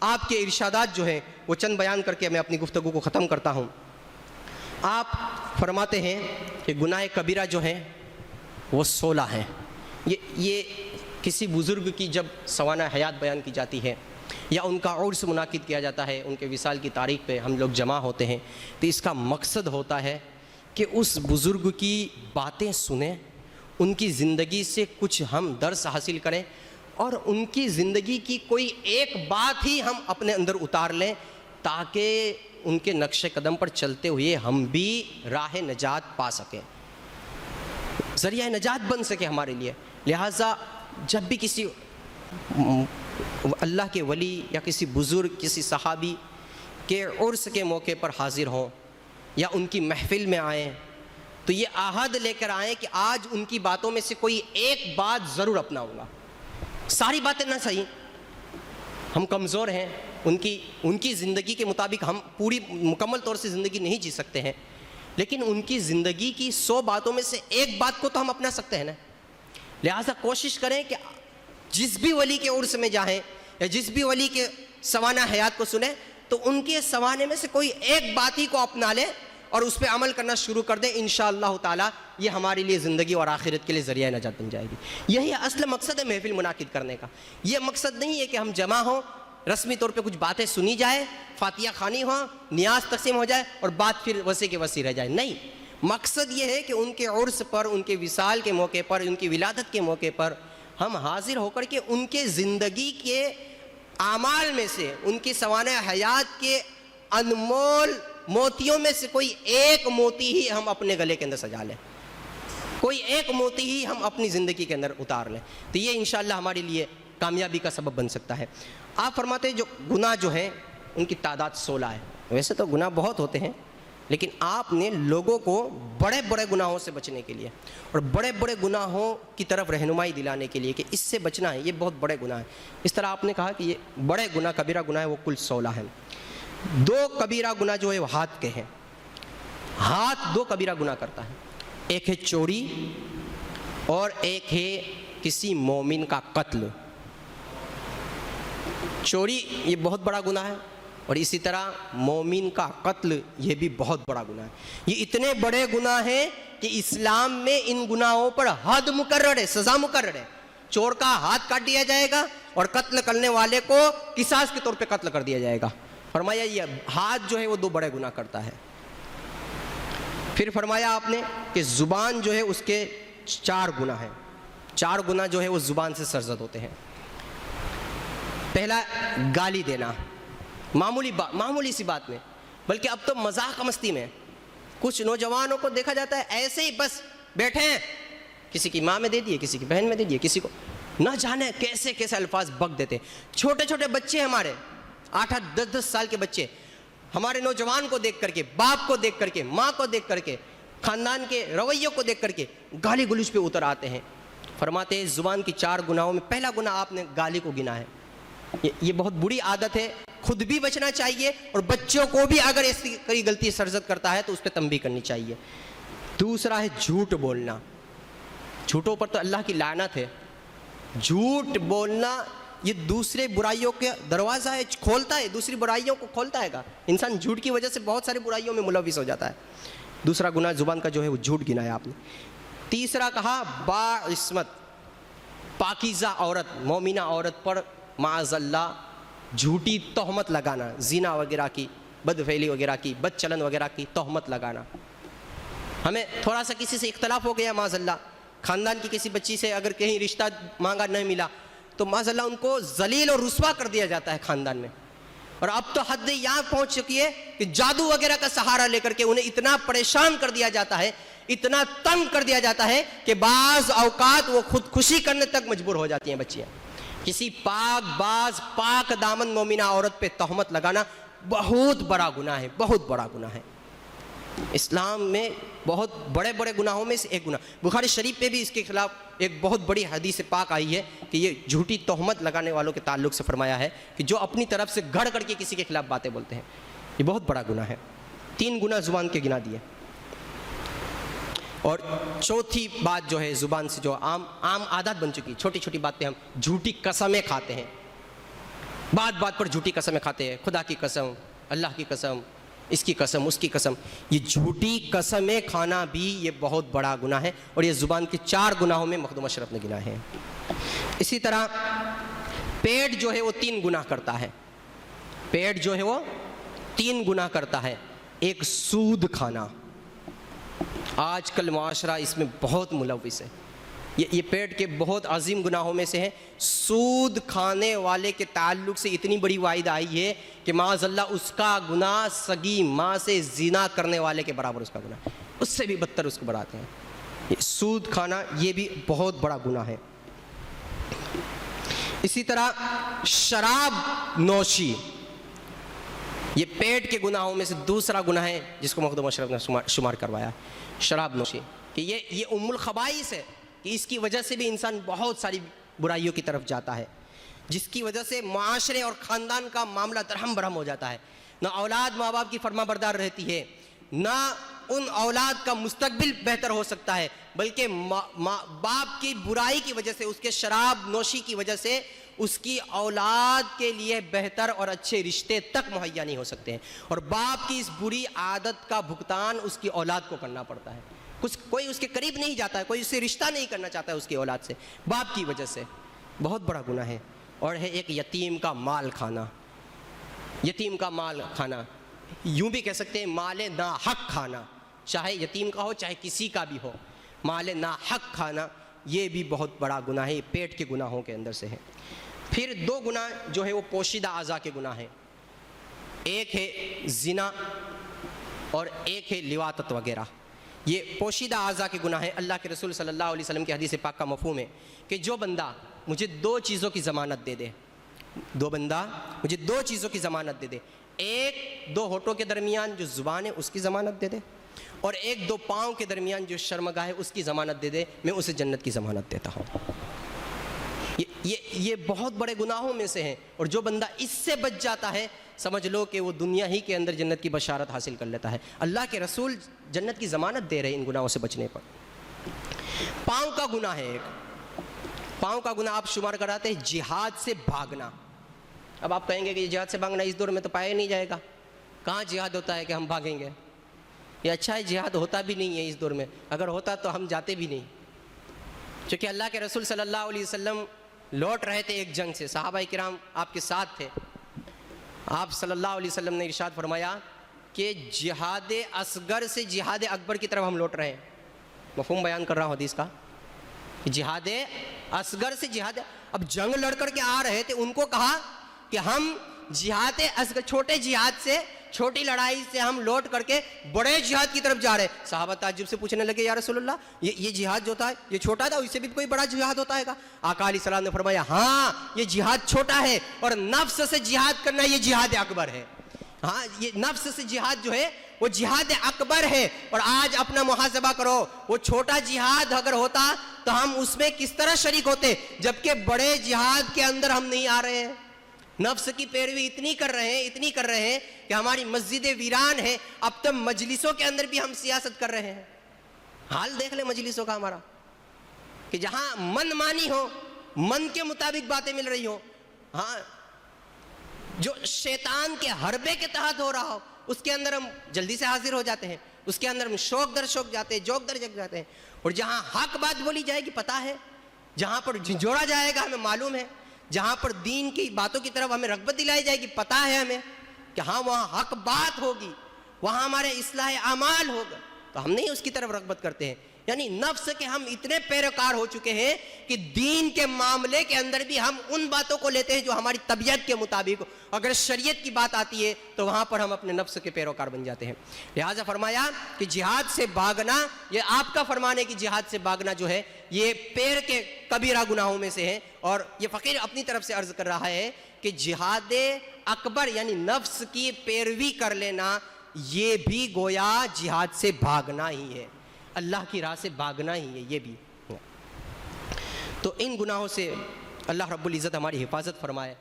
آپ کے ارشادات جو ہیں وہ چند بیان کر کے میں اپنی گفتگو کو ختم کرتا ہوں۔ آپ فرماتے ہیں کہ گناہ کبیرہ جو ہیں وہ 16 ہیں۔ یہ کسی بزرگ کی جب سوانح حیات بیان کی جاتی ہے یا ان کا عرس منعقد کیا جاتا ہے، ان کے وصال کی تاریخ پہ ہم لوگ جمع ہوتے ہیں، تو اس کا مقصد ہوتا ہے کہ اس بزرگ کی باتیں سنیں، ان کی زندگی سے کچھ ہم درس حاصل کریں اور ان کی زندگی کی کوئی ایک بات ہی ہم اپنے اندر اتار لیں تاکہ ان کے نقش قدم پر چلتے ہوئے ہم بھی راہ نجات پا سکیں، ذریعہ نجات بن سکے ہمارے لیے۔ لہٰذا جب بھی کسی اللہ کے ولی یا کسی بزرگ، کسی صحابی کے عرس کے موقع پر حاضر ہوں یا ان کی محفل میں آئیں تو یہ عہد لے کر آئیں کہ آج ان کی باتوں میں سے کوئی ایک بات ضرور اپناؤں گا۔ ساری باتیں نہ صحیح، ہم کمزور ہیں، ان کی زندگی کے مطابق ہم پوری مکمل طور سے زندگی نہیں جی سکتے ہیں، لیکن ان کی زندگی کی 100 باتوں میں سے ایک بات کو تو ہم اپنا سکتے ہیں نا۔ لہٰذا کوشش کریں کہ جس بھی ولی کے عرس میں جائیں یا جس بھی ولی کے سوانح حیات کو سنیں تو ان کے سوانے میں سے کوئی ایک بات ہی کو اپنا لیں اور اس پہ عمل کرنا شروع کر دیں، انشاءاللہ تعالی یہ ہمارے لیے زندگی اور آخرت کے لیے ذریعہ نجات بن جائے گی۔ یہی اصل مقصد ہے محفل منعقد کرنے کا۔ یہ مقصد نہیں ہے کہ ہم جمع ہوں، رسمی طور پہ کچھ باتیں سنی جائے، فاتحہ خوانی ہو، نیاز تقسیم ہو جائے اور بات پھر وسیع کے وسیع رہ جائے، نہیں۔ مقصد یہ ہے کہ ان کے عرس پر، ان کے وصال کے موقع پر، ان کی ولادت کے موقع پر ہم حاضر ہو کر کے ان کے زندگی کے اعمال میں سے، ان کی سوانح حیات کے انمول موتیوں میں سے کوئی ایک موتی ہی ہم اپنے گلے کے اندر سجا لیں، کوئی ایک موتی ہی ہم اپنی زندگی کے اندر اتار لیں، تو یہ انشاءاللہ ہمارے لیے کامیابی کا سبب بن سکتا ہے۔ آپ فرماتے ہیں جو گناہ جو ہیں ان کی تعداد 16 ہے۔ ویسے تو گناہ بہت ہوتے ہیں، لیکن آپ نے لوگوں کو بڑے بڑے گناہوں سے بچنے کے لیے اور بڑے بڑے گناہوں کی طرف رہنمائی دلانے کے لیے کہ اس سے بچنا ہے، یہ بہت بڑے گناہ ہیں، اس طرح آپ نے کہا کہ یہ بڑے گناہ، کبیرہ گناہ ہے وہ کل 16 ہیں۔ 2 کبیرہ گناہ جو ہے وہ ہاتھ کے ہیں۔ ہاتھ 2 کبیرہ گناہ کرتا ہے، ایک ہے چوری اور ایک ہے کسی مومن کا قتل۔ چوری یہ بہت بڑا گناہ ہے اور اسی طرح مومن کا قتل یہ بھی بہت بڑا گناہ ہے۔ یہ اتنے بڑے گناہ ہیں کہ اسلام میں ان گناہوں پر حد مقرر ہے، سزا مقرر ہے۔ چور کا ہاتھ کاٹ دیا جائے گا اور قتل کرنے والے کو قصاص کے طور پہ قتل کر دیا جائے گا۔ فرمایا یہ ہاتھ جو ہے وہ 2 بڑے گناہ کرتا ہے۔ پھر فرمایا آپ نے کہ زبان جو ہے اس کے 4 گناہ ہیں، 4 گناہ جو ہے وہ زبان سے سرزد ہوتے ہیں۔ پہلا گالی دینا، معمولی سی بات میں، بلکہ اب تو مذاق مستی میں کچھ نوجوانوں کو دیکھا جاتا ہے ایسے ہی بس بیٹھے ہیں، کسی کی ماں میں دے دیے، کسی کی بہن میں دے دیے، کسی کو نہ جانے کیسے کیسے الفاظ بک دیتے۔ چھوٹے چھوٹے بچے ہمارے 8-8 10-10 سال کے بچے ہمارے نوجوان کو دیکھ کر کے، باپ کو دیکھ کر کے، ماں کو دیکھ کر کے، خاندان کے رویوں کو دیکھ کر کے گالی گلوچ پہ اتر آتے ہیں۔ فرماتے ہیں زبان کی 4 گناہوں میں پہلا گناہ آپ نے گالی کو گنا ہے۔ یہ بہت بری عادت ہے، خود بھی بچنا چاہیے اور بچوں کو بھی اگر ایسی کوئی غلطی سرزد کرتا ہے تو اس پہ تنبیہ کرنی چاہیے۔ دوسرا ہے جھوٹ بولنا، جھوٹوں پر تو اللہ کی لعنت ہے۔ جھوٹ بولنا یہ دوسرے برائیوں کے دروازہ ہے، کھولتا ہے، دوسری برائیوں کو کھولتا ہے گا۔ انسان جھوٹ کی وجہ سے بہت ساری برائیوں میں ملوث ہو جاتا ہے۔ دوسرا گناہ زبان کا جو ہے وہ جھوٹ گنا ہے آپ نے۔ تیسرا کہا باعصمت، پاکیزہ عورت، مومنہ عورت پر معاذ اللہ جھوٹی تہمت لگانا، زنا وغیرہ کی، بدفعلی وغیرہ کی، بد چلن وغیرہ کی تہمت لگانا۔ ہمیں تھوڑا سا کسی سے اختلاف ہو گیا معاذ اللہ، خاندان کی کسی بچی سے اگر کہیں رشتہ مانگا نہیں ملا تو معاذ اللہ ان کو ذلیل اور رسوا کر دیا جاتا ہے خاندان میں۔ اور اب تو حد یہاں پہنچ چکی ہے کہ جادو وغیرہ کا سہارا لے کر کے انہیں اتنا پریشان کر دیا جاتا ہے، اتنا تنگ کر دیا جاتا ہے کہ بعض اوقات وہ خودکشی کرنے تک مجبور ہو جاتی ہیں بچیاں۔ کسی پاک باز پاک دامن مومنہ عورت پہ تہمت لگانا بہت بڑا گناہ ہے، بہت بڑا گناہ ہے۔ اسلام میں بہت بڑے بڑے گناہوں میں سے ایک گناہ، بخاری شریف پہ بھی اس کے خلاف ایک بہت بڑی حدیث پاک آئی ہے کہ یہ جھوٹی تہمت لگانے والوں کے تعلق سے فرمایا ہے کہ جو اپنی طرف سے گھڑ کر کے کسی کے خلاف باتیں بولتے ہیں، یہ بہت بڑا گناہ ہے۔ 3 گناہ زبان کے گنا دیے۔ اور چوتھی بات جو ہے زبان سے جو عام عادت بن چکی، چھوٹی چھوٹی بات پہ ہم جھوٹی قسمیں کھاتے ہیں۔ बात बात पर झूठी कसमें खाते हैं, खुदा की कसम, अल्लाह की कसम, इसकी कसम, उसकी कसम। ये झूठी कसमें खाना भी ये बहुत बड़ा गुनाह है, और ये ज़ुबान के 4 गुनाहों में मखदूम अशरफ ने गिना है। इसी तरह पेट जो है वो 3 गुनाह करता है। पेट जो है वो 3 गुनाह करता है। एक, सूद खाना। आजकल माशरा इसमें बहुत मुलव्विस है। ये पेट के बहुत अजीम गुनाहों में से है। सूद खाने वाले के ताल्लुक से इतनी बड़ी वाइद आई है कि माज़अल्लाह उसका गुनाह सगी माँ से ज़िना करने वाले के बराबर उसका गुनाह, उससे भी बदतर उसको बढ़ाते हैं। ये सूद खाना ये भी बहुत बड़ा गुनाह है। इसी तरह शराब नोशी, ये पेट के गुनाहों में से दूसरा गुनाह है जिसको मखदूम अशरफ ने शुमार करवाया, शराब नोशी। कि ये उम्मुल खबाइस है कि इसकी वजह से भी इंसान बहुत सारी बुराइयों की तरफ जाता है, जिसकी वजह से माशरे और ख़ानदान का मामला दरहम बरहम हो जाता है। ना औलाद माँ बाप की फरमाबरदार रहती है, ना उन औलाद का मुस्तकबिल बेहतर हो सकता है, बल्कि बाप की बुराई की वजह से, उसके शराब नोशी की वजह से उसकी औलाद के लिए बेहतर और अच्छे रिश्ते तक मुहैया नहीं हो सकते हैं, और बाप की इस बुरी आदत का भुगतान उसकी औलाद को करना पड़ता है। कोई उसके करीब नहीं जाता है, कोई उससे रिश्ता नहीं करना चाहता है उसकी औलाद से, बाप की वजह से। बहुत बड़ा गुनाह है। और है एक यतीम का माल खाना। यतीम का माल खाना, यूं भी कह सकते हैं माले ना हक खाना, चाहे यतीम का हो चाहे किसी का भी हो, माले ना हक खाना ये भी बहुत बड़ा गुनाह है। पेट के गुनाहों के अंदर से है। फिर 2 गुनाह जो है वो पोशीदा आज़ा के गुनाह हैं। एक है ज़िना और एक है लिवातत वगैरह। ये पोशीदा आज़ा के गुनाह है। अल्लाह के रसूल सल्लल्लाहु अलैहि वसल्लम की हदीस पाक का मफ़हूम है कि जो बंदा मुझे 2 चीज़ों की ज़मानत दे दे, मुझे 2 चीज़ों की ज़मानत दे दे, एक 2 होठों के दरमियान जो ज़ुबान है उसकी ज़मानत दे दे, और एक 2 पाँव के दरमियान जो शर्मगाह है उसकी ज़मानत दे दे, मैं उसे जन्नत की ज़मानत देता हूँ। ये बहुत बड़े गुनाहों में से हैं, और जो बंदा इससे बच जाता है समझ लो कि वो दुनिया ही के अंदर जन्नत की बशारत हासिल कर लेता है। अल्लाह के रसूल जन्नत की ज़मानत दे रहे हैं इन गुनाहों से बचने पर। पाँव का गुनाह है एक, पाँव का गुनाह आप शुमार कराते हैं जिहाद से भागना। अब आप कहेंगे कि जिहाद से भागना इस दौर में तो पाया नहीं जाएगा, कहाँ जिहाद होता है कि हम भागेंगे। ये अच्छा है, जिहाद होता भी नहीं है इस दौर में, अगर होता तो हम जाते भी नहीं। क्योंकि अल्लाह के रसूल सल्लल्लाहु अलैहि वसल्लम लौट रहे थे एक जंग से, सहाबाए किराम आपके साथ थे। आप सल्लल्लाहु अलैहि वसल्लम ने इरशाद फरमाया कि जिहाद असगर से जिहाद अकबर की तरफ हम लौट रहे हैं। मफ़हूम बयान कर रहा हूँ हदीस का, जिहाद असगर से जिहाद, अब जंग लड़ कर के आ रहे थे, उनको कहा कि हम जिहाद असगर, छोटे जिहाद से, छोटी लड़ाई से हम लौट करके बड़े जिहाद की तरफ जा रहे हैं। सहाबा ताज्जुब से पूछने लगे, या रसूलुल्लाह ये जिहाद जो था ये छोटा था, इससे भी कोई बड़ा जिहाद होता है? आका अलैहिस्सलाम ने फरमाया, हाँ ये जिहाद छोटा है, और नफ्स से जिहाद करना ये जिहाद अकबर है। हाँ, ये नफ्स से जिहाद जो है वो जिहाद अकबर है। और आज अपना मुहासबा करो, वो छोटा जिहाद अगर होता तो हम उसमें किस तरह शरीक होते, जबकि बड़े जिहाद के अंदर हम नहीं आ रहे हैं। नफ्स की पैरवी इतनी कर रहे हैं कि हमारी मस्जिदें वीरान है। अब तो मजलिसों के अंदर भी हम सियासत कर रहे हैं। हाल देख ले मजलिसों का हमारा, कि जहां मन मानी हो, मन के मुताबिक बातें मिल रही हो, हाँ जो शैतान के हरबे के तहत हो रहा हो, उसके अंदर हम जल्दी से हाजिर हो जाते हैं, उसके अंदर हम शौक दर शौक जाते हैं, जोक दर जग जाते हैं। और जहां हक बात बोली जाएगी पता है, जहां पर झिझोड़ा जाएगा हमें मालूम है, जहां पर दीन की बातों की तरफ हमें रग़बत दिलाई जाएगी पता है हमें कि हाँ वहाँ हक बात होगी, वहाँ हमारे इस्लाह अमाल होगा, तो हम नहीं उसकी तरफ रग़बत करते हैं। यानी नफ्स के हम इतने पैरोकार हो चुके हैं कि दीन के मामले के अंदर भी हम उन बातों को लेते हैं जो हमारी तबीयत के मुताबिक हो। अगर शरीयत की बात आती है तो वहाँ पर हम अपने नफ्स के पैरोकार बन जाते हैं। लिहाजा फरमाया कि जिहाद से भागना, ये आपका फरमाने की जिहाद से भागना जो है ये पैर के कबीरा गुनाहों में से है। और ये फ़कीर अपनी तरफ से अर्ज़ कर रहा है कि जिहाद अकबर यानी नफ्स की पैरवी कर लेना ये भी गोया जिहाद से भागना ही है, अल्लाह की राह से भागना ही है ये भी। तो इन गुनाहों से अल्लाह रब्बुल इज़्ज़त हमारी हिफाजत फरमाए।